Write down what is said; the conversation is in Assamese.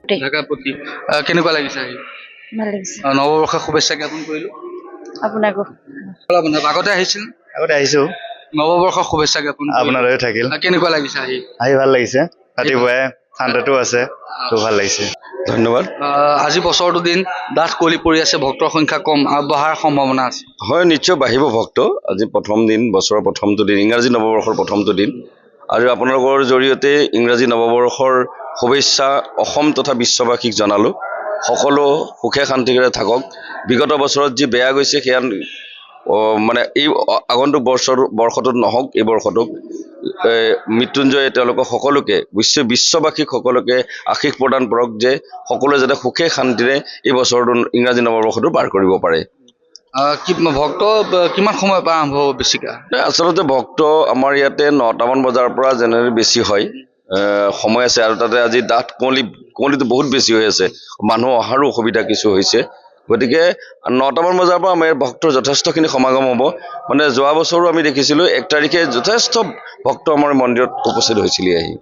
ঢাকাপতি কেনেকুৱা লাগিছে আহি ভাল লাগিছে নৱবৰ্ষৰ শুভেচ্ছা জ্ঞাপন কৰিলো আপোনাকো আগতে আহিছিল আগতে আহিছো নৱবৰ্ষৰ শুভেচ্ছা জ্ঞাপন কৰিলো। আপোনালৈ থাকিল কেনেকুৱা লাগিছে আহি ভাল লাগিছে ৰাতিপুৱাই ঠাণ্ডাটো আছে তো ভাল লাগিছে ধন্যবাদ আজি বছৰটো দিন ডাঠ কুঁৱলী পৰি আছে ভক্তৰ সংখ্যা কম আৰু বঢ়াৰ সম্ভাৱনা আছে হয় নিশ্চয় বাঢ়িব ভক্ত আজি প্ৰথম দিন বছৰৰ প্ৰথমটো দিন ইংৰাজী নৱবৰ্ষৰ প্ৰথমটো দিন আৰু আপোনালোকৰ জৰিয়তে ইংৰাজী নৱবৰ্ষৰ শুভেচ্ছা অসম তথা বিশ্ববাসীক জনালো সকলো সুখে শান্তিৰে থাকক বিগত বছৰত যি বেয়া গৈছে সেয়া মানে এই আগন্তুক বৰ্ষটোত নহওক এই বৰ্ষটোক মৃত্যুঞ্জয়ে তেওঁলোকক সকলোকে বিশ্ববাসীক সকলোকে আশীষ প্ৰদান কৰক যে সকলোৱে যাতে সুখে শান্তিৰে এই বছৰটো ইংৰাজী নৱবৰ্ষটো পাৰ কৰিব পাৰে ভক্ত কিমান সময়ৰ পৰা আৰম্ভ হ'ব বেছিকৈ আচলতে ভক্ত আমাৰ ইয়াতে 9টামান বজাৰ পৰা জেনেৰেলি বেছি হয় সময় আছে আৰু তাতে আজি ডাঠ কুঁৱলীটো বহুত বেছি হৈ আছে মানুহ অহাৰো অসুবিধা কিছু হৈছে গতিকে 9টামান বজাৰ পৰা আমাৰ ভক্তৰ যথেষ্টখিনি সমাগম হ'ব মানে যোৱা বছৰো আমি দেখিছিলোঁ 1 তাৰিখে যথেষ্ট ভক্ত আমাৰ মন্দিৰত উপস্থিত হৈছিল আহি